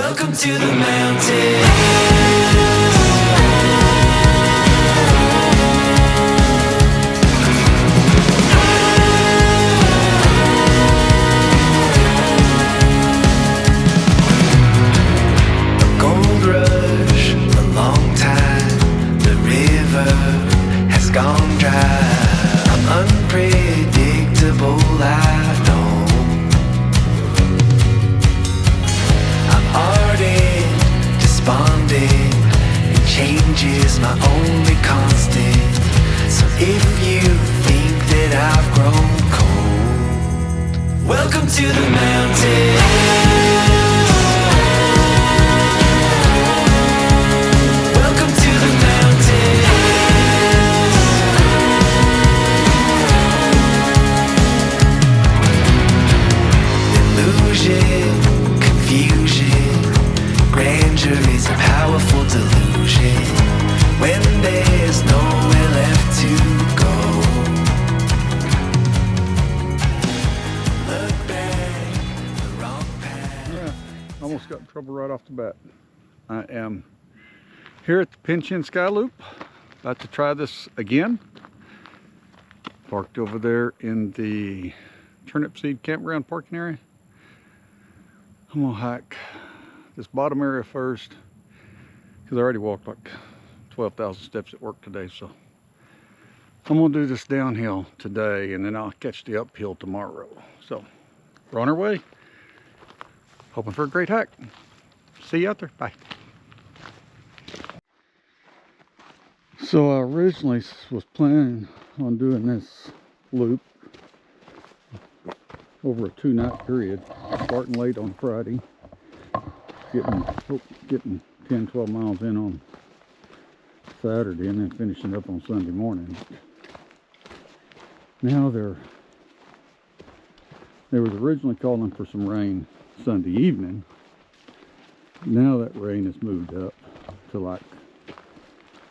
Welcome to the mountains. Gone dry. I'm unpredictable, I know. I'm ardent, despondent, and change is my only constant. So if you think that I've grown cold, welcome to the mountains. Confusion, grandeur is a powerful delusion when there's nowhere left to go. Look back, the wrong path. Yeah, almost got in trouble right off the bat. I am here at the Pinch-In Sky Loop, about to try this again. Parked over there in the Turnip Seed Campground parking area. I'm gonna hike this bottom area first because I already walked like 12,000 steps at work today, so I'm gonna do this downhill today and then I'll catch the uphill tomorrow. So we're on our way, hoping for a great hike. See you out there. Bye. So I originally was planning on doing this loop over a 2-night period, starting late on Friday, getting 10-12 miles in on Saturday, and then finishing up on Sunday morning. Now they was originally calling for some rain Sunday evening. Now that rain has moved up to like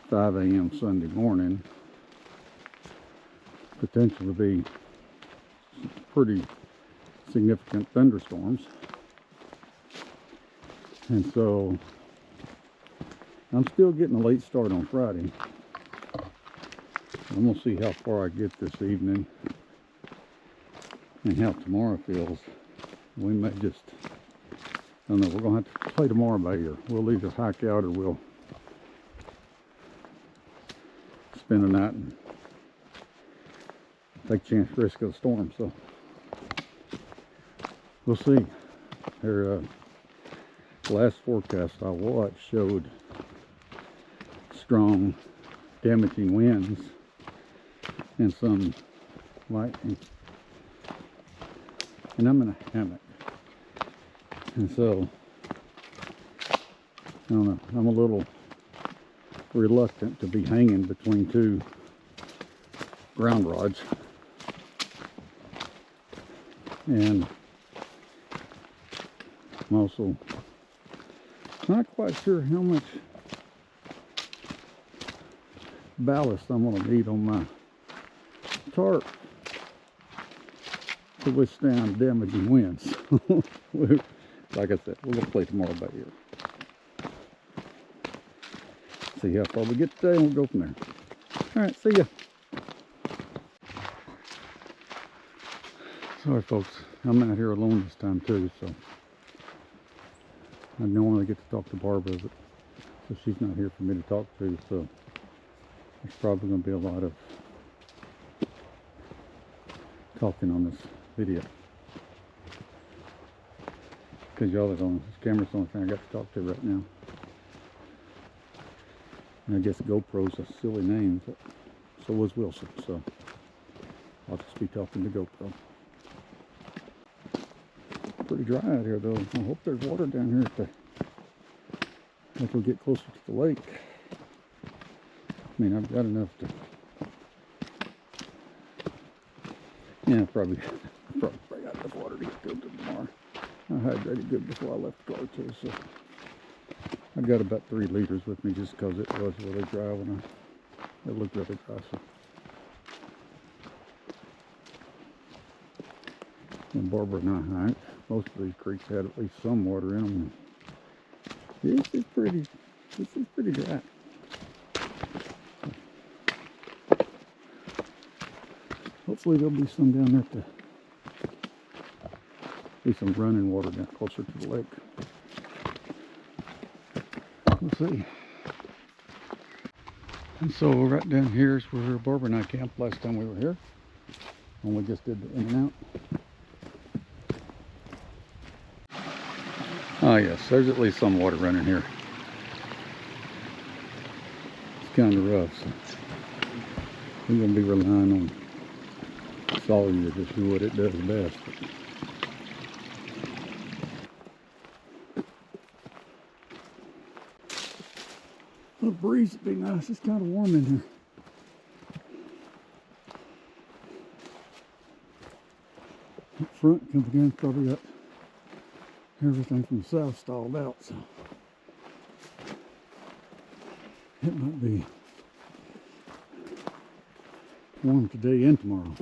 5 a.m. Sunday morning. Potential to be pretty significant thunderstorms, and so I'm still getting a late start on Friday. I'm gonna see how far I get this evening and how tomorrow feels. We may just, I don't know, we're gonna have to play tomorrow by ear. We'll either hike out or we'll spend the night and take a chance risk of the storm. So we'll see. Their last forecast I watched showed strong, damaging winds and some lightning. And I'm in a hammock, and so I don't know. I'm a little reluctant to be hanging between two ground rods, and I'm also not quite sure how much ballast I'm going to need on my tarp to withstand damaging winds. Like I said, we're going to play tomorrow by ear. See how far we get today and we'll go from there. Alright, see ya. Sorry folks, I'm out here alone this time too, so I normally get to talk to Barbara, but so she's not here for me to talk to, so there's probably going to be a lot of talking on this video. Because y'all are on, this camera's the only thing I got to talk to right now. And I guess GoPro's a silly name, but so was Wilson, so I'll just be talking to GoPro. Pretty dry out here though. I hope there's water down here at the, if we get closer to the lake. I mean, I've got enough to, yeah, probably got enough water to get good tomorrow. I hydrated good before I left the car too, so I've got about 3 liters with me just because it was really dry when it looked really dry. So when Barbara and I hiked, most of these creeks had at least some water in them. This is pretty dry. Hopefully there'll be some down there to be some running water down closer to the lake. We'll see. And so right down here is where Barbara and I camped last time we were here. And we just did the in and out. Oh yes, there's at least some water running here. It's kind of rough, so we're going to be relying on Sawyer to do what it does best. A little breeze would be nice. It's kind of warm in here. Up front, comes again, probably got everything from the south stalled out, so it might be warm today and tomorrow.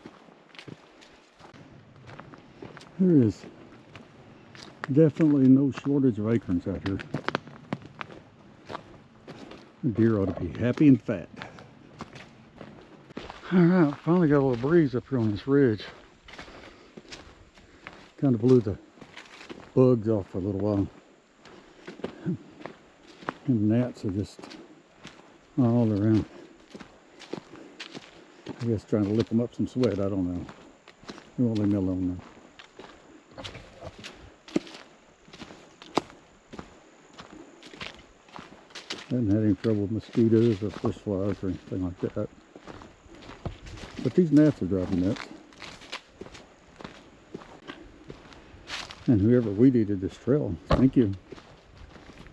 There is definitely no shortage of acorns out here. The deer ought to be happy and fat. Alright, finally got a little breeze up here on this ridge. Kind of blew the bugs off for a little while. And the gnats are just all around. I guess trying to lick them up some sweat, I don't know. They won't leave me alone now. Haven't had any trouble with mosquitoes or fish flies or anything like that. But these gnats are driving nuts. And whoever weeded this trail, thank you.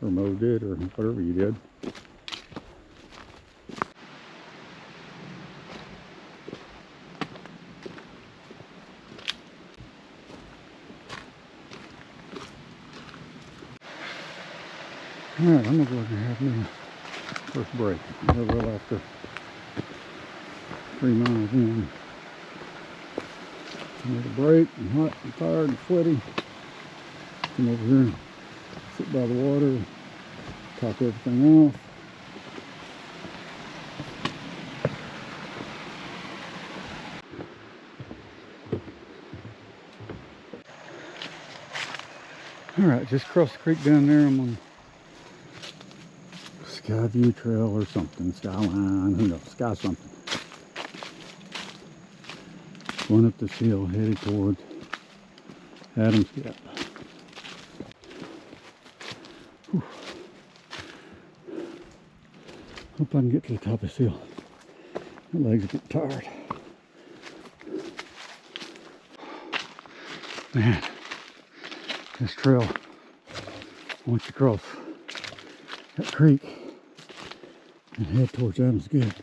Or Mo did, or whatever you did. Alright, I'm going to go ahead and have me first break. We're well after 3 miles in. Need a break. I'm hot and tired and sweaty. Come over here and sit by the water, top everything off. Alright, just across the creek down there, I'm on Skyview Trail or something, Skyline, who knows, Sky something. Going up this hill, headed toward Adams Gap. Whew. Hope I can get to the top of this hill. My legs are getting tired. Man, this trail, once you cross that creek and head towards Adams Gap,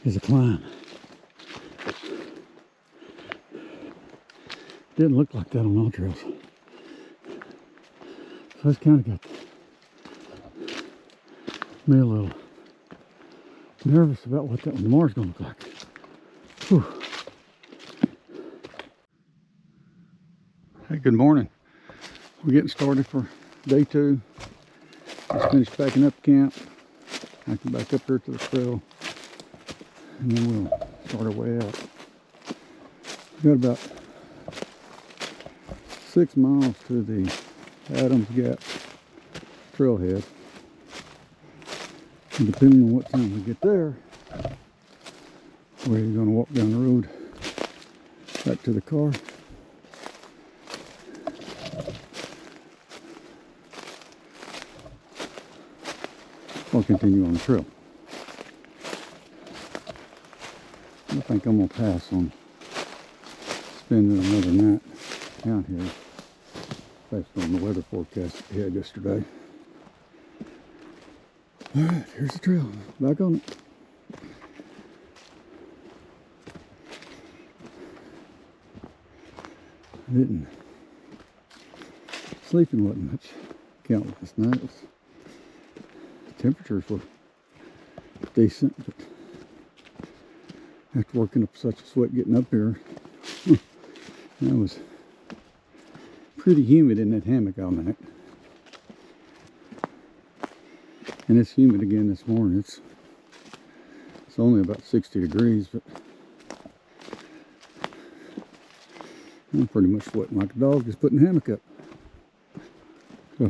is a climb. Didn't look like that on all trails. So it's kind of got me a little nervous about what that tomorrow's going to look like. Whew. Hey, good morning. We're getting started for day 2. Just finished packing up camp. I can back up here to the trail, and then we'll start our way out. We've got about 6 miles to the Adams Gap trailhead. And depending on what time we get there, we're either going to walk down the road back to the car, or continue on the trail. I think I'm going to pass on spending another night out here based on the weather forecast we had yesterday. Alright, here's the trail. Back on it. Sleeping wasn't much count last night. The temperatures were decent, but after working up such a sweat getting up here, that was pretty humid in that hammock all night. And it's humid again this morning. It's only about 60 degrees, but I'm pretty much sweating like a dog just putting the hammock up. So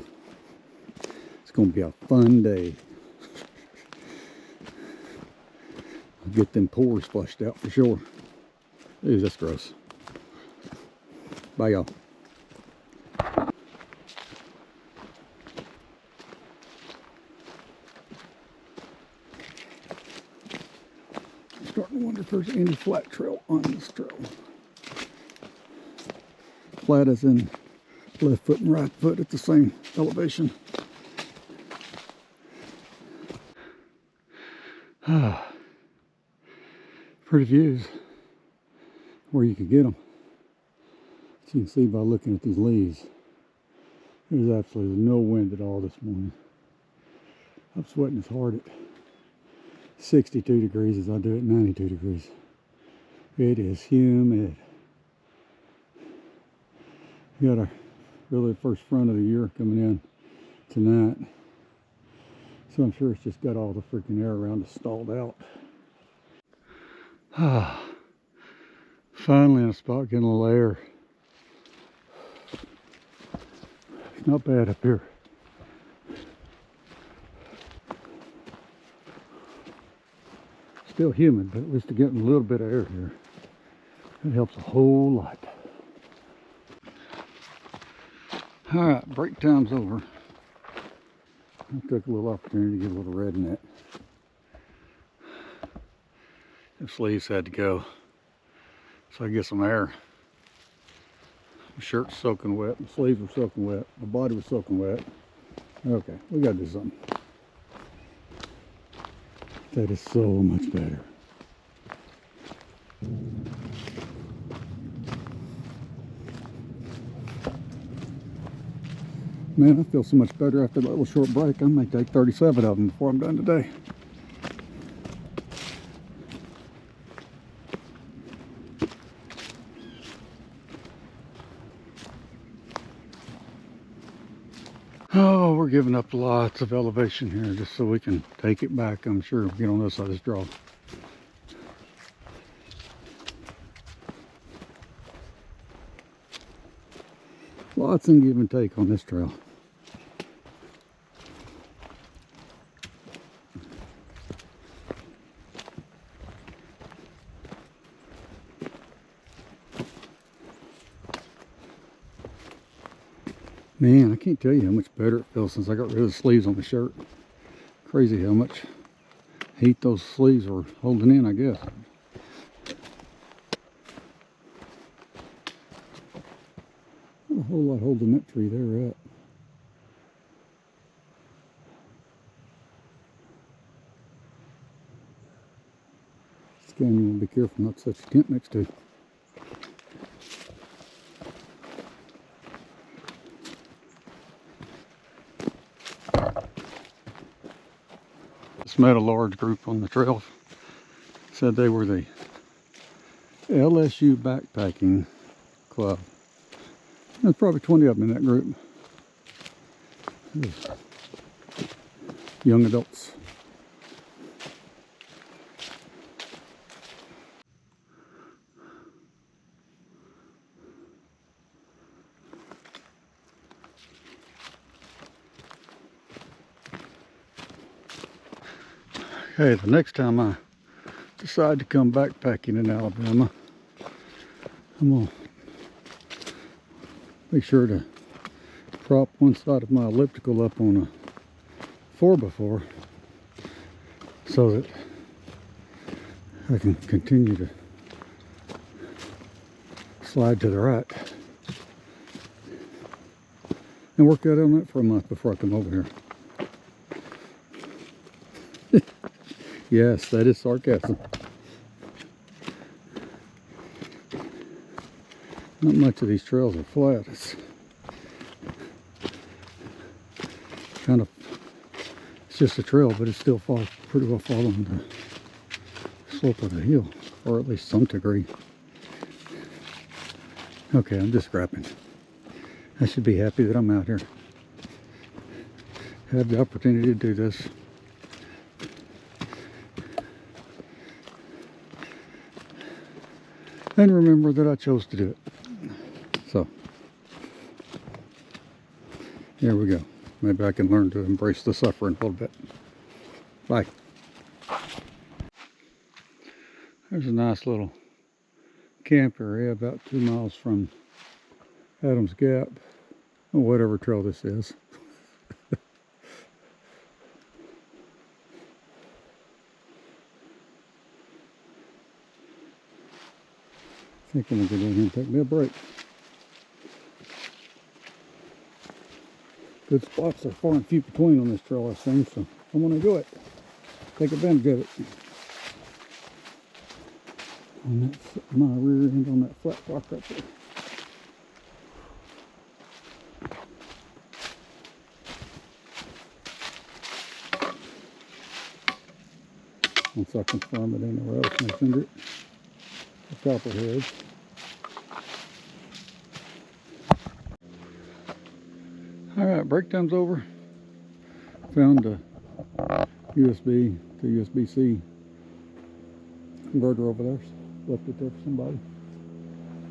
it's going to be a fun day. I'll get them pores flushed out for sure. Ooh, that's gross. Bye, y'all. Starting to wonder if there's any flat trail on this trail. Flat as in left foot and right foot at the same elevation. Pretty views where you could get them. As you can see by looking at these leaves, there's absolutely no wind at all this morning. I'm sweating as hard at 62 degrees as I do at 92 degrees. It is humid. We got our really first front of the year coming in tonight. So I'm sure it's just got all the freaking air around us stalled out. Finally in a spot getting a little air. It's not bad up here. Still humid, but at least they're getting a little bit of air here. That helps a whole lot. Alright, break time's over. I took a little opportunity to get a little red in it. The sleeves had to go, so I get some air. My shirt's soaking wet, my sleeves were soaking wet, my body was soaking wet. Okay, we gotta do something. That is so much better. Man, I feel so much better after that little short break. I may take 37 of them before I'm done today. Oh, we're giving up lots of elevation here just so we can take it back, I'm sure. Get on this side of this draw. Lots of give and take on this trail. Man, I can't tell you how much better it feels since I got rid of the sleeves on the shirt. Crazy how much heat those sleeves were holding in, I guess. Not a whole lot holding that tree there up. This guy, you want to be careful not to set your tent next to. Just met a large group on the trail. Said they were the LSU backpacking club. There's probably 20 of them in that group. Young adults. Okay, the next time I decide to come backpacking in Alabama, I'm gonna be sure to prop one side of my elliptical up on a 4x4 so that I can continue to slide to the right and work out on that for a month before I come over here. Yes, that is sarcasm. Not much of these trails are flat. It's kind of, it's just a trail, but it still falls pretty well following the slope of the hill, or at least some degree. Okay, I'm just scrapping. I should be happy that I'm out here. Have the opportunity to do this. And remember that I chose to do it. So, here we go. Maybe I can learn to embrace the suffering a little bit. Bye. There's a nice little camp area about 2 miles from Adams Gap, or whatever trail this is. I think I'm gonna go down here and take me a break. Good spots are far and few between on this trail, I think, so I'm gonna enjoy it. Take advantage of it. And that's my rear end on that flat rock right there. Once I confirm it anywhere else, I send it. The copperheads. Alright, break time's over. Found a USB to USB-C converter over there. Left it there for somebody.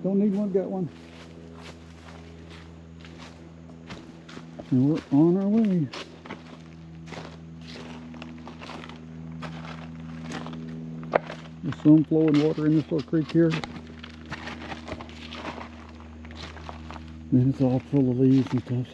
Don't need one, got one. And we're on our way. There's some flowing water in this little creek here. Then it's all full of leaves and stuff.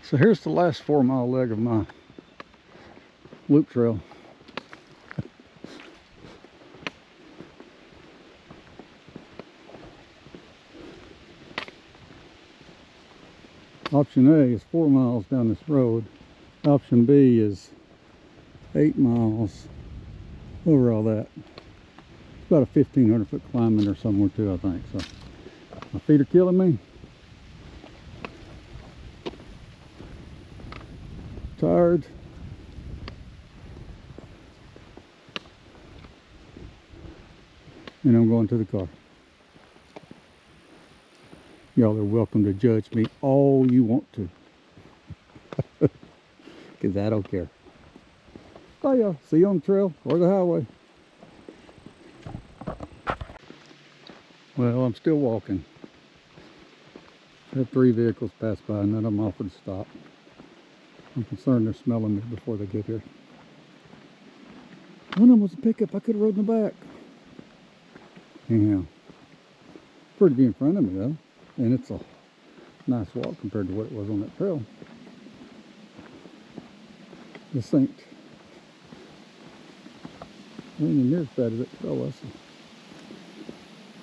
So here's the last 4-mile leg of my loop trail. Option A is 4 miles down this road. Option B is 8 miles over all that. It's about a 1,500 foot climb in there somewhere too, I think. So my feet are killing me. Tired. And I'm going to the car. Y'all are welcome to judge me all you want to. Because I don't care. Oh yeah, see you on the trail or the highway. Well, I'm still walking. I had 3 vehicles pass by, none of them offered to stop. I'm concerned they're smelling me before they get here. One of them was a pickup. I could have rode in the back. Anyhow, pretty to be in front of me though, and it's a nice walk compared to what it was on that trail. This ain't near as bad as that trail was.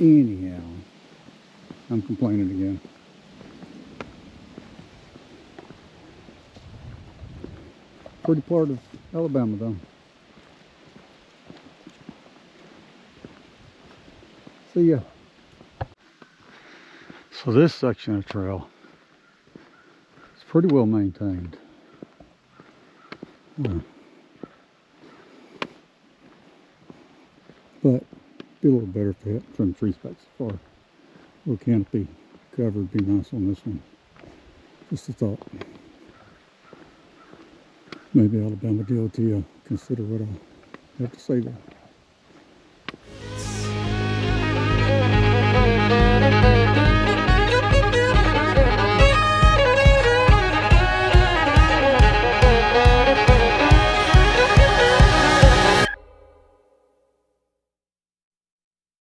Anyhow, I'm complaining again. Pretty part of Alabama though. See ya. So this section of trail is pretty well maintained. But be a little better if they had trimmed trees back so far. A little canopy cover would be nice on this one. Just a thought. Maybe Alabama DOT will consider what I have to say there.